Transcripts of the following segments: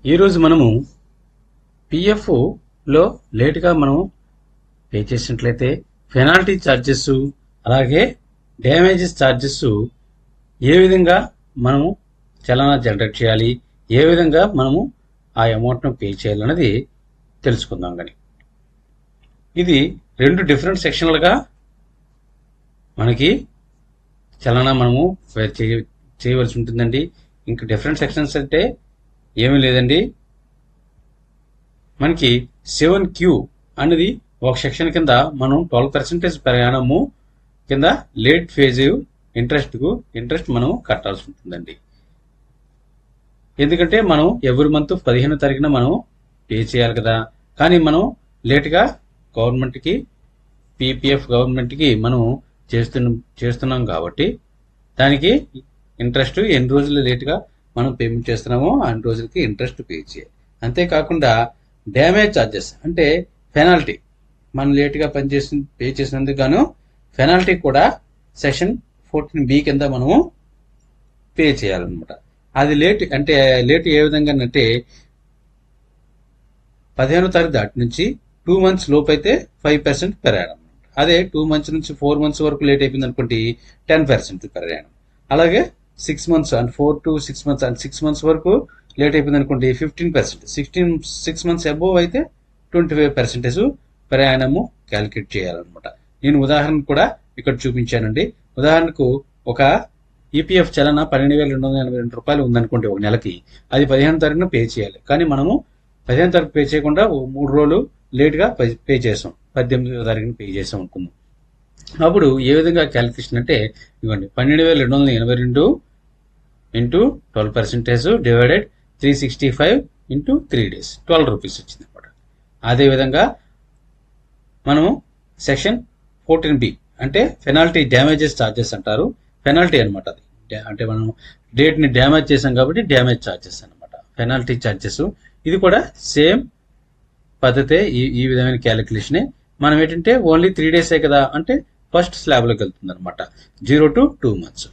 ఈరోజు మనము పిఎఫ్లో లేటుగా మనము పే చేసినట్లయితే పెనాల్టీ ఛార్జెస్ అలాగే డ్యామేజెస్ ఛార్జెస్ ఏ విధంగా మనము చలానా జనరేట్ చేయాలి, ఏ విధంగా మనము ఆ అమౌంట్ను పే చేయాలన్నది తెలుసుకుందాం. కానీ ఇది రెండు డిఫరెంట్ సెక్షన్లుగా మనకి చలానా మనము చేయవలసి ఉంటుందండి. ఇంకా డిఫరెంట్ సెక్షన్స్ అంటే ఏమీ లేదండి. మనకి 7Q అనేది ఒక సెక్షన్ కింద మనం 12% ప్రయాణము కింద లేట్ ఫేజ్ ఇంట్రెస్ట్ మనం కట్టాల్సి ఉంటుందండి. ఎందుకంటే మనం ఎవ్రీ మంత్ 15వ తారీఖున మనం పే చేయాలి కదా. కానీ మనం లేట్గా గవర్నమెంట్కి పీపీఎఫ్ గవర్నమెంట్కి మనం చేస్తున్నాం కాబట్టి దానికి ఇంట్రెస్ట్ ఎన్ని రోజులు లేట్గా మనం పేమెంట్ చేస్తున్నామో అన్ని రోజులకి ఇంట్రెస్ట్ పే చేయాలి. అంతేకాకుండా డ్యామేజ్ ఛార్జెస్ అంటే పెనాల్టీ, మనం లేట్గా పే చేసినందుకు గాను పెనాల్టీ కూడా సెక్షన్ 14B కింద మనము పే చేయాలన్నమాట. అది లేట్ ఏ విధంగా అంటే 15వ తారీఖు దాటి నుంచి 2 months లోపు అయితే 5% పెరగడం. అదే 2 months నుంచి 4 months వరకు లేట్ అయిపోయింది అనుకోండి 10% పెరగడం. అలాగే 6 months and 4 to 6 months and 6 months వరకు లేట్ అయిపోయింది అనుకోండి 15%. 6 months అబోవ్ అయితే 25% ప్రయాణము క్యాలిక్యులేట్ చేయాలన్నమాట. నేను ఉదాహరణ కూడా ఇక్కడ చూపించానండి. ఉదాహరణకు ఒక ఈపీఎఫ్ చలన 12,282 రూపాయలు ఉందనుకోండి ఒక నెలకి, అది 15వ తారీఖున పే చేయాలి. కానీ మనము 15వ తారీఖు పే చేయకుండా 3 రోజులు లేట్గా పే చేసాం, 18వ తారీఖున పే చేసాం అనుకుందాం. అప్పుడు ఏ విధంగా క్యాలిక్యులేషన్ అంటే ఇవ్వండి, 12,282 into 12% divided 365 into 3 days 12 rupees వచ్చింది అనమాట. అదేవిధంగా మనము సెక్షన్ 14B అంటే పెనాల్టీ డ్యామేజెస్ ఛార్జెస్ అంటారు. పెనాల్టీ అనమాట. అది అంటే మనం డేట్ని డ్యామేజ్ చేసాం కాబట్టి డ్యామేజ్ ఛార్జెస్ అనమాట, పెనాల్టీ ఛార్జెస్. ఇది కూడా సేమ్ పద్ధతే, ఈ విధమైన క్యాలిక్యులేషనే. మనం ఏంటంటే ఓన్లీ 3 days కదా అంటే ఫస్ట్ స్లాబ్లోకి వెళ్తుంది అనమాట, 0 to 2 months.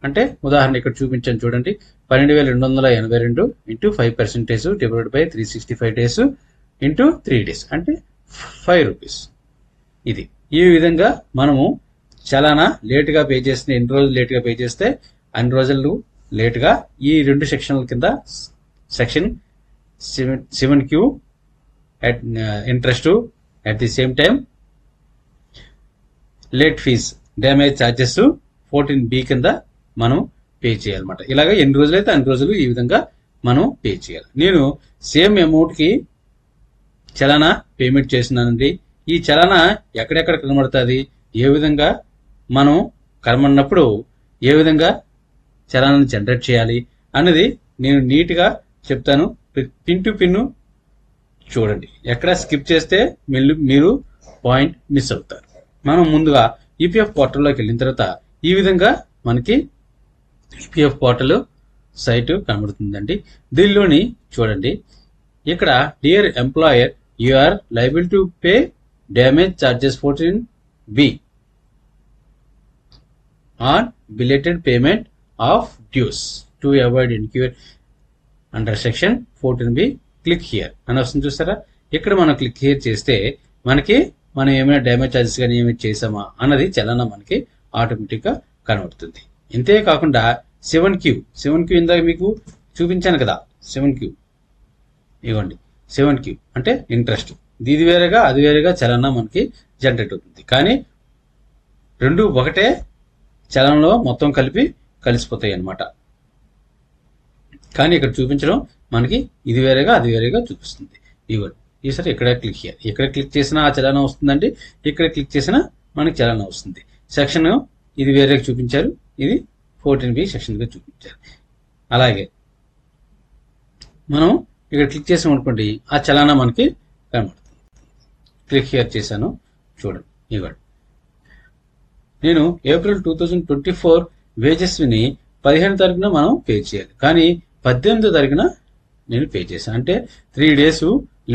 అంటే ఉదాహరణ ఇక్కడ చూపించాను చూడండి, 12,282 into 5% divided by 365 days into 3 days అంటే 5 రూపీస్. ఇది ఈ విధంగా మనము చలానా లేట్గా పే చేసిన ఎన్ని రోజులు లేట్గా పే చేస్తే అన్ని రోజులు లేట్గా ఈ రెండు సెక్షన్ల కింద section 7Q interest at the same time late fees damage charges 14B కింద మనం పే చేయాలన్నమాట. ఇలాగ ఎన్ని రోజులు అయితే అన్ని రోజులు ఈ విధంగా మనం పే చేయాలి. నేను సేమ్ అమౌంట్కి చలానా పేమెంట్ చేసినానండి. ఈ చలానా ఎక్కడెక్కడ కనబడుతుంది, ఏ విధంగా మనం కనబడినప్పుడు ఏ విధంగా చలానాన్ని జనరేట్ చేయాలి అన్నది నేను నీట్గా చెప్తాను. పిన్ టు పిన్ చూడండి, ఎక్కడ స్కిప్ చేస్తే మీరు పాయింట్ మిస్ అవుతారు. మనం ముందుగా ఈపీఎఫ్ పోర్టల్లోకి వెళ్ళిన తర్వాత ఈ విధంగా మనకి ఈపీఎఫ్ పోర్టల్ సైట్ కనబడుతుందండి. దీనిలోని చూడండి, ఇక్కడ dear employer you are liable to pay damage charges 14B on belated payment of dues to avoid incur under section 14B click here అని వస్తుంది చూస్తారా. ఇక్కడ మనం క్లిక్ హియర్ చేస్తే మనం ఏమైనా డ్యామేజ్ ఛార్జెస్ కానీ ఏమైనా చేసామా అన్నది చలానా మనకి ఆటోమేటిక్గా కనబడుతుంది. ఇంతేకాకుండా 7Q ఇందాక మీకు చూపించాను కదా, 7Q ఇవ్వండి. 7Q అంటే ఇంట్రెస్ట్, ఇది వేరేగా అది వేరేగా చలానా మనకి జనరేట్ అవుతుంది. కానీ రెండు ఒకటే చలనంలో మొత్తం కలిసిపోతాయి అన్నమాట. కానీ ఇక్కడ చూపించడం మనకి ఇది వేరేగా అది వేరేగా చూపిస్తుంది. ఇవ్వండి, ఈసారి ఇక్కడ క్లిక్ చేయాలి. ఇక్కడ క్లిక్ చేసినా ఆ చలానా వస్తుందండి, ఇక్కడ క్లిక్ చేసినా మనకి చలానా వస్తుంది. సెక్షన్ ఇది వేరేగా చూపించారు, ఇది 14B సెక్షన్గా చూపించారు. అలాగే మనం ఇక్కడ క్లిక్ చేసాం అనుకోండి, ఆ చలానా మనకి కనబడుతుంది. క్లిక్ హియర్ చేశాను చూడండి. ఇవ్వండి, నేను ఏప్రిల్ 2024 వేజెస్ని 15వ తారీఖున మనం పే చేయాలి. కానీ 18వ తారీఖున నేను పే చేశాను, అంటే 3 days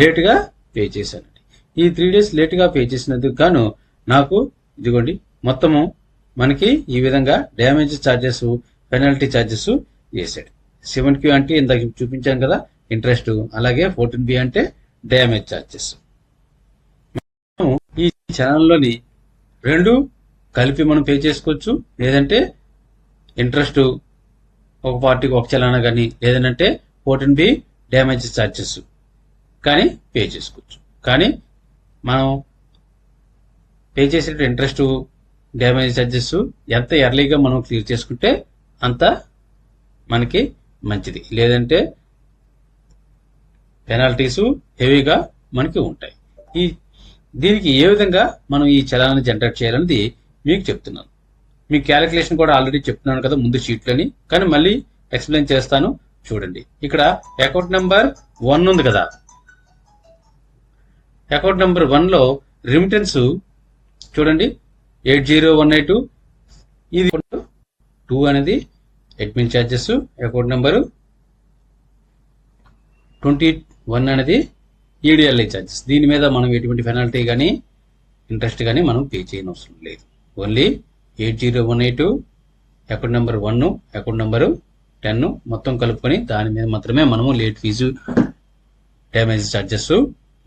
లేట్గా పే చేశానండి. ఈ 3 days లేట్గా పే చేసినందుకు గాను నాకు ఇదిగోండి మొత్తము మనకి ఈ విధంగా డ్యామేజ్ ఛార్జెస్ పెనాల్టీ ఛార్జెస్ వేసాడు. 7Q అంటే ఇందాక చూపించాను కదా ఇంట్రెస్ట్, అలాగే 14B అంటే డ్యామేజ్ ఛార్జెస్. ఈ చలనంలోని రెండు కలిపి మనం పే చేసుకోవచ్చు, లేదంటే ఇంట్రెస్ట్ ఒక పార్టీకి ఒక చలానా కానీ, లేదంటే 14B డ్యామేజ్ ఛార్జెస్ కానీ పే చేసుకోవచ్చు. కానీ మనం పే చేసే ఇంట్రెస్ట్, డ్యామేజ్ ఛార్జెస్ ఎంత ఎర్లీగా మనం క్లియర్ చేసుకుంటే అంత మనకి మంచిది, లేదంటే పెనాల్టీస్ హెవీగా మనకి ఉంటాయి. దీనికి ఏ విధంగా మనం ఈ చలానాన్ని జనరేట్ చేయాలనేది మీకు చెప్తున్నాను. మీకు క్యాలిక్యులేషన్ కూడా ఆల్రెడీ చెప్తున్నాను కదా ముందు షీట్లని, కానీ మళ్ళీ ఎక్స్ప్లెయిన్ చేస్తాను చూడండి. ఇక్కడ అకౌంట్ నెంబర్ 1 ఉంది కదా, అకౌంట్ నెంబర్ 1లో రిమిటెన్స్ చూడండి 80182, ఇది 2 అనేది అడ్మిన్ ఛార్జెస్, అకౌంట్ నెంబరు 21 అనేది ఈడిఎల్ఐ ఛార్జెస్. దీని మీద మనం ఎటువంటి పెనాల్టీ కానీ ఇంట్రెస్ట్ కానీ మనం పే చేయనవసరం లేదు. Only 80182 account number 1, account number 10 మొత్తం కలుపుకొని దాని మీద మాత్రమే మనము late fee, damage charges,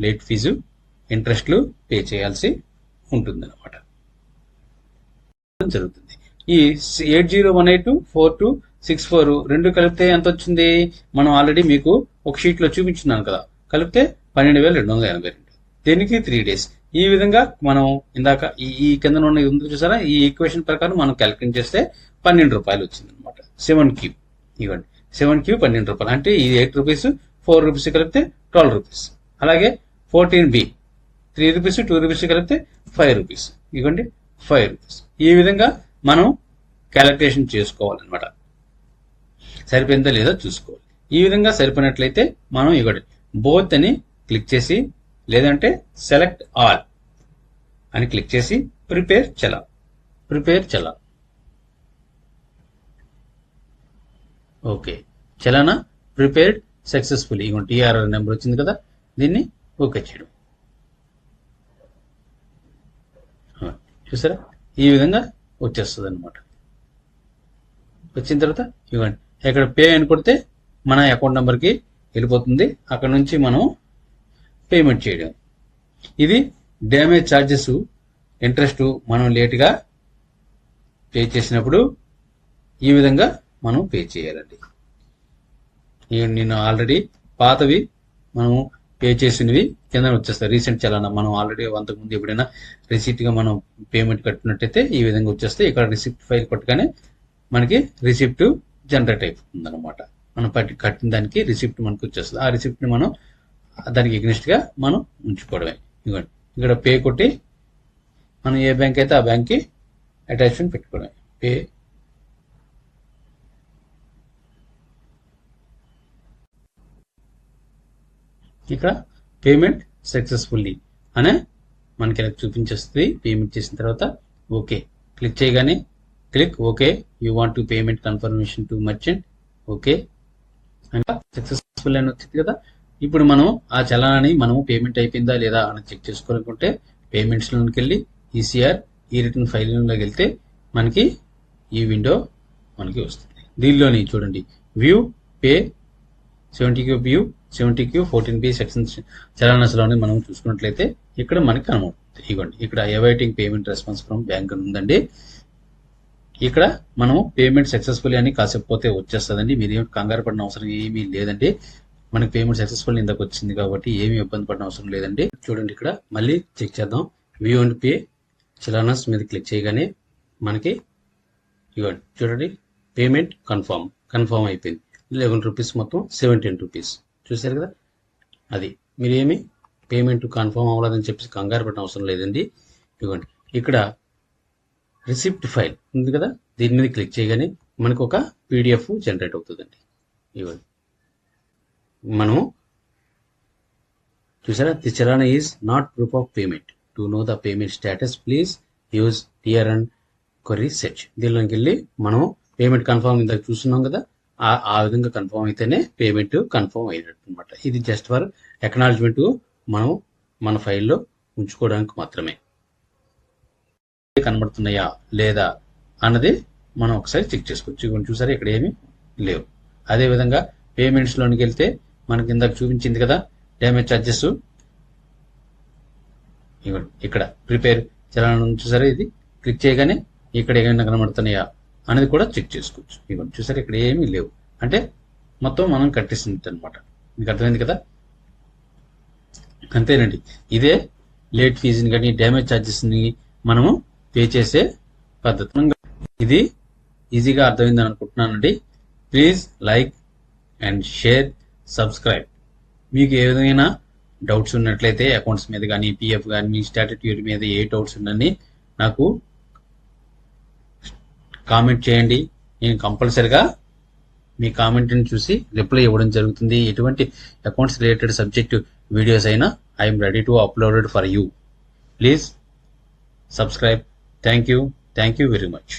late fee, ఇంట్రెస్ట్లు పే చేయాల్సి ఉంటుందన్నమాట. జరుగుతుంది. ఈ 80184264 రెండు కలిపితే ఎంత వచ్చింది? మనం ఆల్రెడీ మీకు ఒక షీట్ లో చూపించున్నాను కదా, కలిపితే 12,282. దీనికి 3 days. ఈ విధంగా మనం ఇందాక ఈ కింద ఉన్న ఉంది చూసారా, ఈ ఈక్వేషన్ ప్రకారం మనం క్యాలిక్యులేట్ చేస్తే 12 రూపాయలు వచ్చింది అనమాట. 7Q ఇవ్వండి, 7Q 12 రూపాయలు అంటే ఇది 8 రూపీస్, 4 రూపీస్ కలిపితే 12 రూపీస్. అలాగే 14B 3 రూపీస్, 2 రూపీస్ కలిపితే 5 రూపీస్, ఇవ్వండి 5 రూపీస్. ఈ విధంగా మనం క్యాలిక్యులేషన్ చేసుకోవాలన్నమాట. సరిపోయిందా లేదా చూసుకోవాలి. ఈ విధంగా సరిపోయినట్లయితే మనం ఇవ్వండి బోత్ అని క్లిక్ చేసి, లేదంటే సెలెక్ట్ ఆల్ అని క్లిక్ చేసి prepare challan. Okay, challan prepared successfully. ఇవ్వండి TRR నెంబర్ వచ్చింది కదా, దీన్ని ఓకే చేయడం. చూసారా, ఈ విధంగా వచ్చేస్తుంది అనమాట. వచ్చిన తర్వాత ఇవ్వండి ఇక్కడ పే అని కొడితే మన అకౌంట్ నెంబర్కి వెళ్ళిపోతుంది. అక్కడ నుంచి మనం పేమెంట్ చేయడం. ఇది డ్యామేజ్ ఛార్జెస్, ఇంట్రెస్ట్ మనం లేట్గా పే చేసినప్పుడు ఈ విధంగా మనం పే చేయాలండి. నేను ఆల్రెడీ పాతవి మనము పే చేసినవి కింద వచ్చేస్తాయి. రీసెంట్ చలానా మనం ఆల్రెడీ అంతకుముందు ఎప్పుడైనా రిసిప్ట్గా మనం పేమెంట్ కట్టినట్టయితే ఈ విధంగా వచ్చేస్తే ఇక్కడ రిసిప్ట్ ఫైల్ కొట్టగానే మనకి రిసిప్ట్ జనరేట్ అయిపోతుంది అనమాట. మనం కట్టిన దానికి రిసిప్ట్ మనకు వచ్చేస్తుంది. ఆ రిసిప్ట్ని మనం దానికి ఎగ్నెస్ట్గా మనం ఉంచుకోవడమే. ఇవ్వండి ఇక్కడ పే కొట్టి మనం ఏ బ్యాంక్ అయితే ఆ బ్యాంక్కి అటాచ్మెంట్ పెట్టుకోవడమే. పే ఇక్కడ పేమెంట్ సక్సెస్ఫుల్లీ అనే మనకి ఇలా చూపించేస్తుంది. పేమెంట్ చేసిన తర్వాత ఓకే క్లిక్ చేయగానే click okay you want to payment confirmation to merchant okay successful అని వచ్చింది కదా. ఇప్పుడు మనం ఆ చలానాన్ని మనము పేమెంట్ అయిపోయిందా లేదా అని చెక్ చేసుకోవాలనుకుంటే పేమెంట్స్ లోకి వెళ్ళి ఈసీఆర్ ఈ రిటర్న్ ఫైల్ లోకి వెళ్తే మనకి ఈ విండో మనకి వస్తుంది. దీనిలోని చూడండి view pay 70Q view 70Q 14B section చలానాస్లోని మనం చూసుకున్నట్లయితే ఇక్కడ మనకి కనబడుతుంది. ఇవ్వండి ఇక్కడ awaiting payment response from bank అని ఉందండి. ఇక్కడ మనం పేమెంట్ సక్సెస్ఫుల్ అని కాసేపు పోతే వచ్చేస్తుందండి. మీరేం కంగారు పడిన అవసరం ఏమీ లేదండి. మనకి పేమెంట్ సక్సెస్ఫుల్ ఇందాక వచ్చింది కాబట్టి ఏమీ ఇబ్బంది పడిన అవసరం లేదండి. చూడండి ఇక్కడ మళ్ళీ చెక్ చేద్దాం. వ్యూ అండ్ పే చలానాస్ మీద క్లిక్ చేయగానే మనకి ఇవ్వండి చూడండి పేమెంట్ కన్ఫర్మ్ అయిపోయింది. 11 రూపీస్ మొత్తం 17 రూపీస్ చూసారు కదా. అది మీరేమి పేమెంట్ కన్ఫర్మ్ అవ్వలేదని చెప్పేసి కంగారు పడిన అవసరం లేదండి. ఇవ్వండి ఇక్కడ రిసిప్ట్ ఫైల్ ఉంది కదా, దీని మీద క్లిక్ చేయగానే మనకు ఒక PDF జనరేట్ అవుతుందండి. ఇవ్వండి మనం చూసారా the challan is not proof of payment. To know the payment status please use TRN query search. దీనిలోకి వెళ్ళి మనం పేమెంట్ కన్ఫర్మ్ ఇందాక చూస్తున్నాం కదా, ఆ విధంగా కన్ఫర్మ్ అయితేనే పేమెంట్ కన్ఫర్మ్ అయినట్టు అనమాట. ఇది జస్ట్ ఫర్ ఎక్నాలజ్మెంట్ మనం మన ఫైల్లో ఉంచుకోవడానికి మాత్రమే. కనబడుతున్నాయా లేదా అన్నది మనం ఒకసారి చెక్ చేసుకోవచ్చు. చూసారా ఇక్కడ ఏమి లేవు. అదేవిధంగా పేమెంట్స్లోనికి వెళ్తే మనకి ఇందాక చూపించింది కదా డ్యామేజ్ ఛార్జెస్, ఇక్కడ ప్రిపేర్ చలాన్ చూసారా, ఇది క్లిక్ చేయగానే ఇక్కడ ఏమైనా కనబడుతున్నాయా అనేది కూడా చెక్ చేసుకోవచ్చు. ఇవ్వండి చూసారా, ఇక్కడ ఏమీ లేవు, అంటే మొత్తం మనం కట్టేసినట్టు అనమాట. మీకు అర్థమైంది కదా. అంతేనండి, ఇదే లేట్ ఫీజుని కానీ డ్యామేజ్ ఛార్జెస్ని మనము పే చేసే పద్ధతి. ఇది ఈజీగా అర్థమైందని అనుకుంటున్నానండి. Please like and share, subscribe. మీకు ఏదైనా డౌట్స్ ఉన్నట్లయితే అకౌంట్స్ మీద కానీ పిఎఫ్ కానీ స్టాట్యూటరీ మీద ఏ డౌట్స్ ఉన్నని నాకు కామెంట్ చేయండి. నేను కంపల్సరిగా మీ కామెంట్ని చూసి రిప్లై ఇవ్వడం జరుగుతుంది. ఎటువంటి అకౌంట్స్ రిలేటెడ్ సబ్జెక్ట్ వీడియోస్ అయినా I'm ready to upload for you. Please subscribe. Thank you very much.